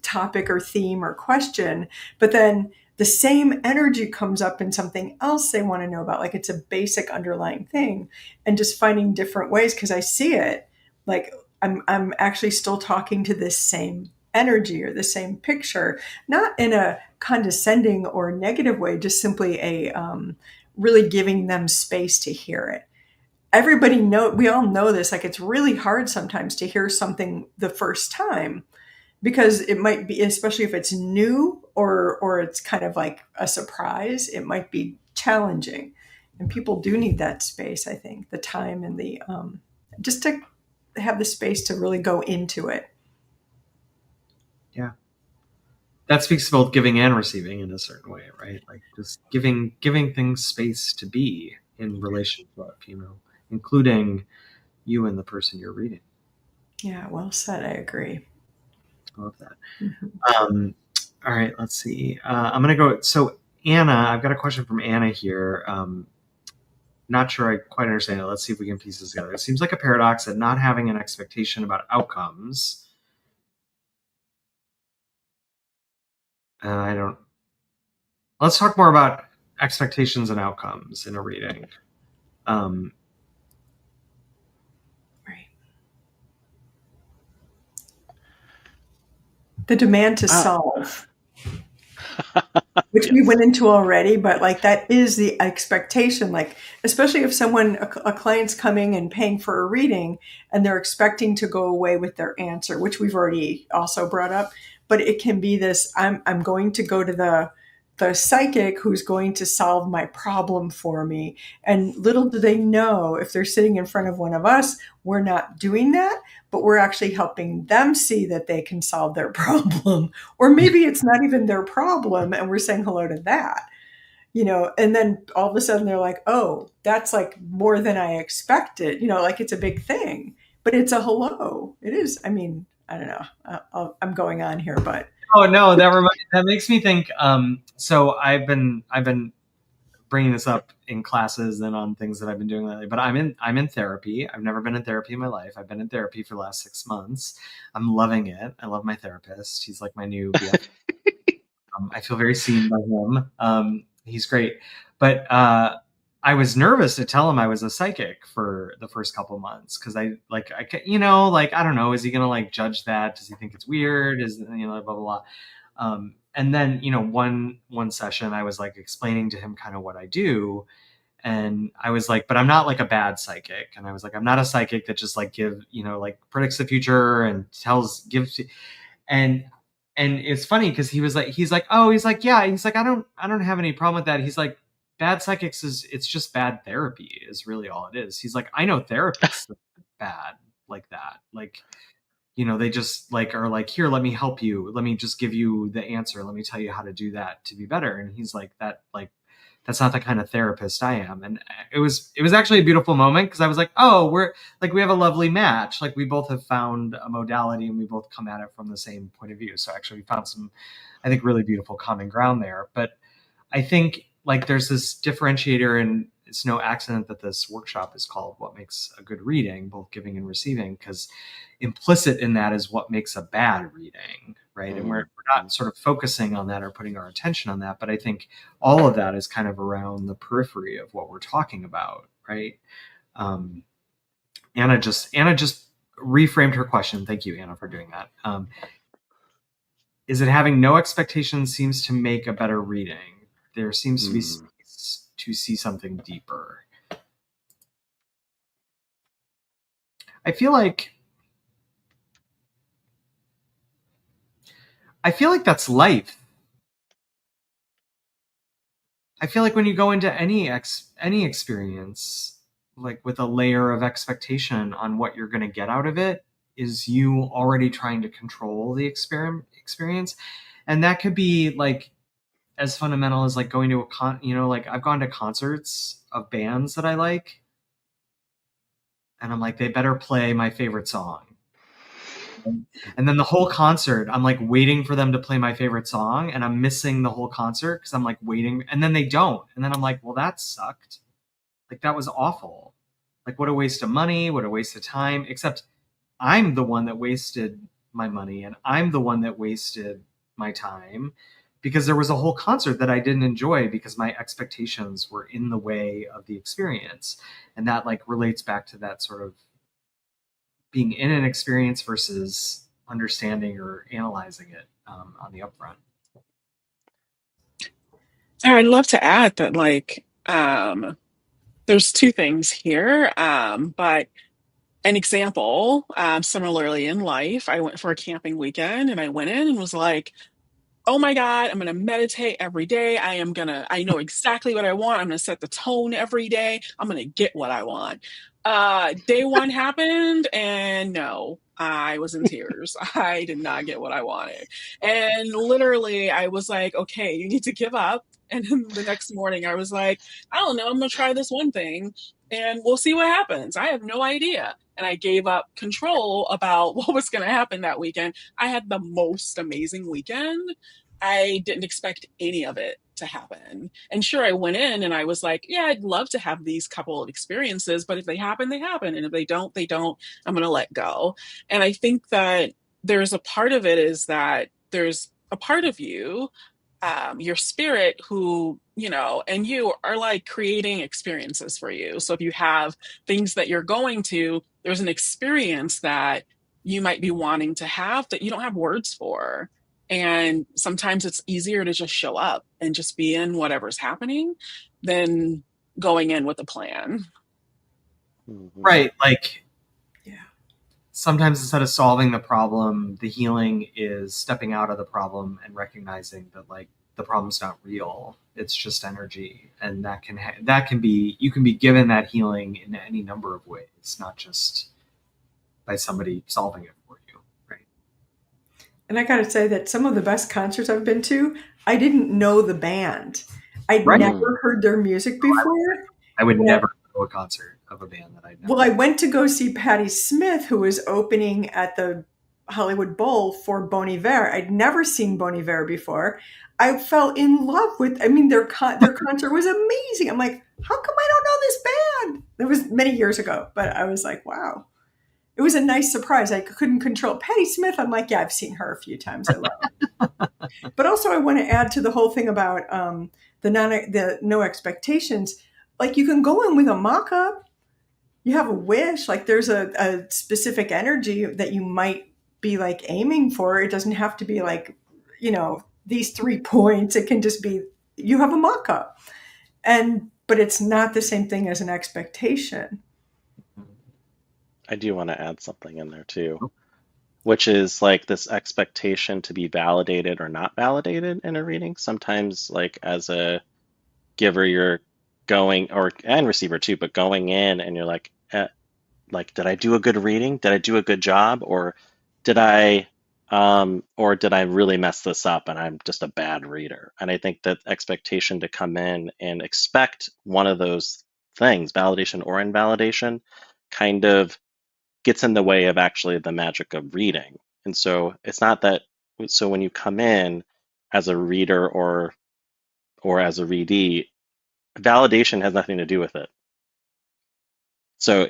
topic or theme or question, but then the same energy comes up in something else they want to know about. Like it's a basic underlying thing, and just finding different ways because I see it like I'm actually still talking to this same energy or the same picture, not in a condescending or negative way, just simply a really giving them space to hear it. We all know this. Like it's really hard sometimes to hear something the first time because it might be, especially if it's new or it's kind of like a surprise, it might be challenging, and people do need that space. I think the time and the just to have the space to really go into it. Yeah. That speaks to both giving and receiving in a certain way, right? Like just giving things space to be in relationship, including you and the person you're reading. Yeah, well said. I agree. I love that. Mm-hmm. All right, let's see. I'm gonna go. So Anna, I've got a question from Anna here. Not sure I quite understand it. Let's see if we can piece this together. It seems like a paradox that not having an expectation about outcomes. I don't. Let's talk more about expectations and outcomes in a reading. Right. The demand to solve, which we Yes. went into already, but like that is the expectation. Like, especially if a client's coming and paying for a reading and they're expecting to go away with their answer, which we've already also brought up, but it can be this, I'm going to go to the psychic who's going to solve my problem for me. And little do they know, if they're sitting in front of one of us, we're not doing that, but we're actually helping them see that they can solve their problem. Or maybe it's not even their problem and we're saying hello to that, and then all of a sudden they're like, oh, that's like more than I expected, like it's a big thing, but it's a hello. It is. I mean, I don't know. I'm going on here, but Oh no, that makes me think. So I've been bringing this up in classes and on things that I've been doing lately. But I'm in therapy. I've never been in therapy in my life. I've been in therapy for the last 6 months. I'm loving it. I love my therapist. He's like my new BF. I feel very seen by him. He's great. But I was nervous to tell him I was a psychic for the first couple months because I don't know, is he gonna like judge that? Does he think it's weird? Is blah blah blah. And then one session I was like explaining to him kind of what I do, and I was like, but I'm not like a bad psychic, and I was like, I'm not a psychic that just like like predicts the future and gives, and it's funny because he's like, yeah, he's like, I don't have any problem with that. He's like, bad psychics it's just bad therapy is really all it is. He's like, I know therapists that are bad like that, like they just like are like, here, let me help you, let me just give you the answer, let me tell you how to do that to be better. And he's like, that's not the kind of therapist I am. And it was actually a beautiful moment because I was like, oh, we're like, we have a lovely match. Like we both have found a modality and we both come at it from the same point of view. So actually we found some, I think, really beautiful common ground there. But I think like there's this differentiator, and it's no accident that this workshop is called What Makes a Good Reading, both giving and receiving, because implicit in that is what makes a bad reading, right? And we're not sort of focusing on that or putting our attention on that, but I think all of that is kind of around the periphery of what we're talking about, right? Um, Anna just reframed her question. Thank you, Anna, for doing that. Is it having no expectations seems to make a better reading? There seems to be space to see something deeper. I feel like that's life. I feel like when you go into any experience, like with a layer of expectation on what you're going to get out of it, is you already trying to control the experience, and that could be like as fundamental as like going to like I've gone to concerts of bands that I like, and I'm like, they better play my favorite song. And then the whole concert, I'm like waiting for them to play my favorite song, and I'm missing the whole concert because I'm like waiting, and then they don't. And then I'm like, well, that sucked. Like, that was awful. Like, what a waste of money, what a waste of time. Except I'm the one that wasted my money, and I'm the one that wasted my time because there was a whole concert that I didn't enjoy because my expectations were in the way of the experience. And that like relates back to that sort of being in an experience versus understanding or analyzing it on the upfront. I'd love to add that, like, there's two things here, but an example, similarly in life, I went for a camping weekend and I went in and was like, oh my God, I'm going to meditate every day. I know exactly what I want. I'm going to set the tone every day. I'm going to get what I want. Day one happened and no, I was in tears. I did not get what I wanted. And literally I was like, okay, you need to give up. And then the next morning I was like, I don't know, I'm going to try this one thing and we'll see what happens. I have no idea. And I gave up control about what was going to happen that weekend. I had the most amazing weekend. I didn't expect any of it to happen. And sure, I went in and I was like, yeah, I'd love to have these couple of experiences, but if they happen, they happen. And if they don't, they don't. I'm going to let go. And I think that there's a part of it is that there's a part of you, your spirit, who, and you are like creating experiences for you. So if you have things that you're going to, there's an experience that you might be wanting to have that you don't have words for. And sometimes it's easier to just show up and just be in whatever's happening than going in with a plan. Right. Like, Yeah. sometimes instead of solving the problem, the healing is stepping out of the problem and recognizing that like the problem's not real. It's just energy. And that can be, you can be given that healing in any number of ways, not just by somebody solving it for you. Right. And I got to say that some of the best concerts I've been to, I didn't know the band. I'd Right. never heard their music before. I would Yeah. never go to a concert of a band that I'd never. Well, I went to go see Patti Smith, who was opening at the Hollywood Bowl for Bon Iver. I'd never seen Bon Iver before. I fell in love with, their concert was amazing. I'm like, how come I don't know this band? It was many years ago, but I was like, wow. It was a nice surprise. I couldn't control Patti Smith. I'm like, yeah, I've seen her a few times. I love her. But also I want to add to the whole thing about the no expectations. Like, you can go in with a mock-up. You have a wish. Like, there's a specific energy that you might be like aiming for. It doesn't have to be like, these 3 points. It can just be, you have a mock-up. But it's not the same thing as an expectation. I do want to add something in there too, which is like this expectation to be validated or not validated in a reading. Sometimes, like as a giver, you're going, and receiver too, but going in and you're like, did I do a good reading? Did I do a good job? Or did I really mess this up and I'm just a bad reader? And I think that expectation to come in and expect one of those things, validation or invalidation, kind of gets in the way of actually the magic of reading. And so it's not that, so when you come in as a reader or as a readee, validation has nothing to do with it. So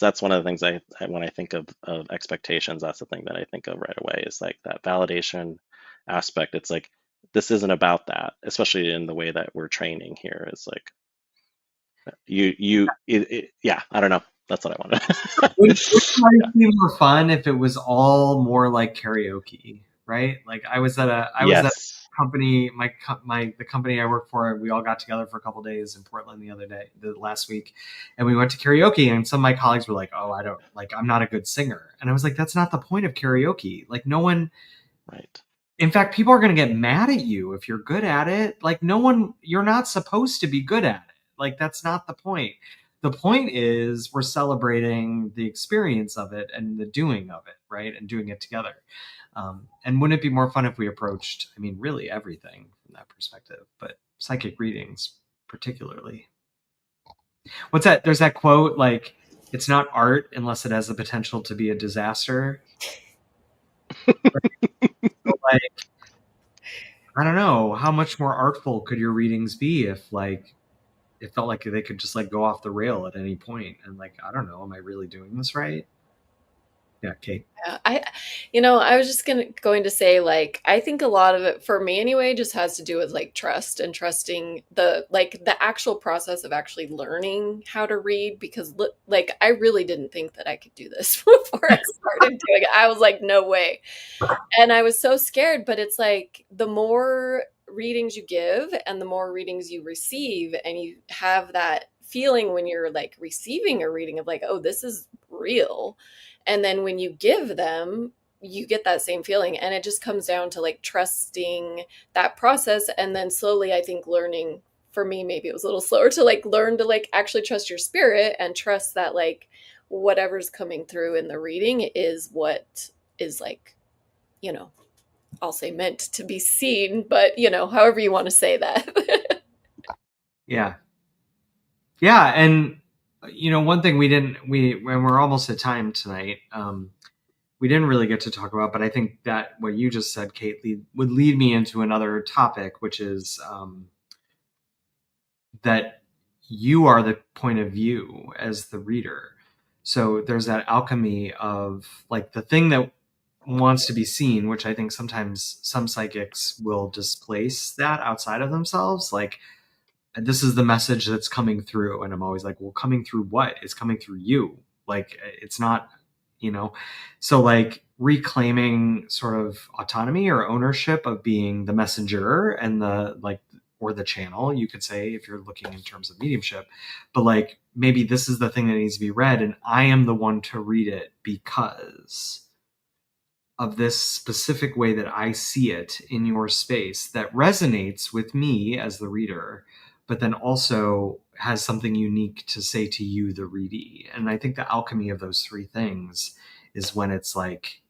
that's one of the things when I think of expectations, that's the thing that I think of right away, is like that validation aspect. It's like, this isn't about that, especially in the way that we're training here. It's like, I don't know. That's what I wanted. Would it be more fun if it was all more like karaoke, right? Like I was at a company, the company I work for, we all got together for a couple of days in Portland the last week, and we went to karaoke, and some of my colleagues were like, oh, I'm not a good singer. And I was like, that's not the point of karaoke. Like, no one, right. In fact, people are going to get mad at you if you're good at it. Like, you're not supposed to be good at it. Like, that's not the point. The point is we're celebrating the experience of it and the doing of it, right? And doing it together. And wouldn't it be more fun if we approached, I mean, really everything from that perspective, but psychic readings particularly. What's that? There's that quote, like, it's not art unless it has the potential to be a disaster. So, like, I don't know, how much more artful could your readings be if, like, it felt like they could just, like, go off the rail at any point? And, like, I don't know, am I really doing this right? Yeah, Kate. I was just going to say, like, I think a lot of it, for me anyway, just has to do with like trust and trusting the actual process of actually learning how to read. Because like, I really didn't think that I could do this before I started doing it. I was like, no way. And I was so scared, but it's like the more readings you give and the more readings you receive, and you have that feeling when you're like receiving a reading of like, oh, this is real. And then when you give them, you get that same feeling. And it just comes down to like trusting that process. And then slowly, I think learning, for me, maybe it was a little slower to like learn to like actually trust your spirit and trust that like whatever's coming through in the reading is what is like, I'll say meant to be seen, but however you want to say that. Yeah. Yeah. And, one thing when we're almost at time tonight, we didn't really get to talk about, but I think that what you just said, Kate, would lead me into another topic, which is that you are the point of view as the reader. So there's that alchemy of like the thing that wants to be seen, which I think sometimes some psychics will displace that outside of themselves. Like, this is the message that's coming through. And I'm always like, well, coming through what? It's coming through you. Like, it's not, so like reclaiming sort of autonomy or ownership of being the messenger and the like, or the channel, you could say, if you're looking in terms of mediumship. But like, maybe this is the thing that needs to be read, and I am the one to read it because of this specific way that I see it in your space that resonates with me as the reader, but then also has something unique to say to you, the readee. And I think the alchemy of those three things is when it's like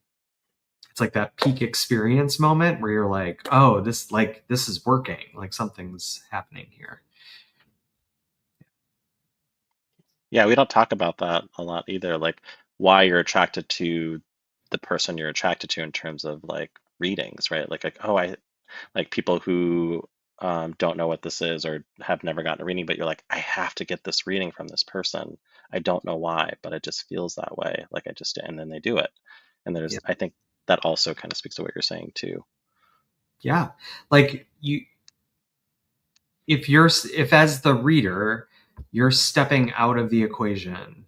that peak experience moment where you're like, oh, this is working, like something's happening here. Yeah, we don't talk about that a lot either, like why you're attracted to the person you're attracted to in terms of like readings, right? Like oh, I like people who don't know what this is or have never gotten a reading, but you're like, I have to get this reading from this person. I don't know why, but it just feels that way. Like and then they do it. And Yeah. I think that also kind of speaks to what you're saying too. Yeah. Like if as the reader, you're stepping out of the equation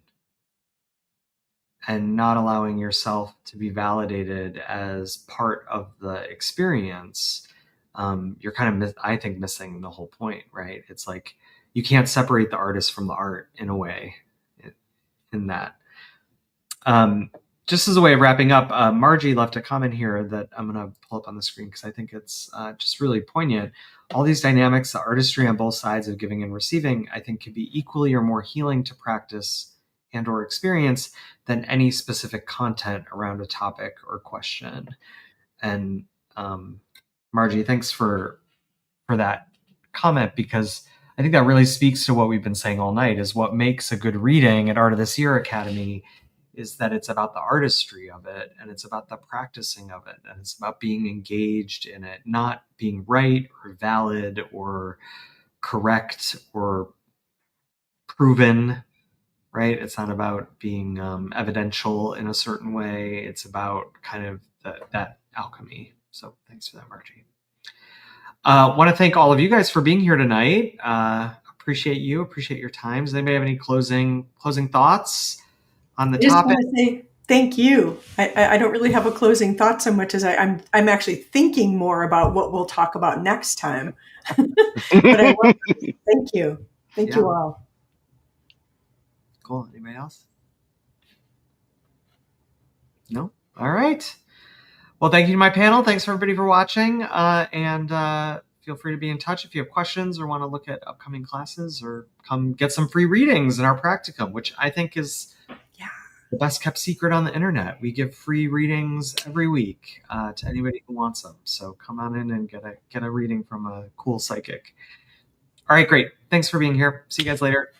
and not allowing yourself to be validated as part of the experience, you're kind of, I think, missing the whole point, right? It's like you can't separate the artist from the art in a way in that. Just as a way of wrapping up, Margie left a comment here that I'm going to pull up on the screen because I think it's just really poignant. All these dynamics, the artistry on both sides of giving and receiving, I think can be equally or more healing to practice and or experience than any specific content around a topic or question. And Margie, thanks for that comment, because I think that really speaks to what we've been saying all night, is what makes a good reading at Art of the Seer Academy is that it's about the artistry of it, and it's about the practicing of it, and it's about being engaged in it, not being right or valid or correct or proven, right? It's not about being evidential in a certain way. It's about kind of that alchemy. So thanks for that, Margie. Want to thank all of you guys for being here tonight. Appreciate your time. Does anybody have any closing thoughts on the I just topic? want to say thank you. I don't really have a closing thought so much as I'm actually thinking more about what we'll talk about next time. But I will. Thank you. Thank you all. Cool. Anybody else? No? All right. Well, thank you to my panel. Thanks for everybody for watching. And feel free to be in touch if you have questions or want to look at upcoming classes, or come get some free readings in our practicum, which I think is the best kept secret on the internet. We give free readings every week to anybody who wants them. So come on in and get a reading from a cool psychic. All right, great. Thanks for being here. See you guys later.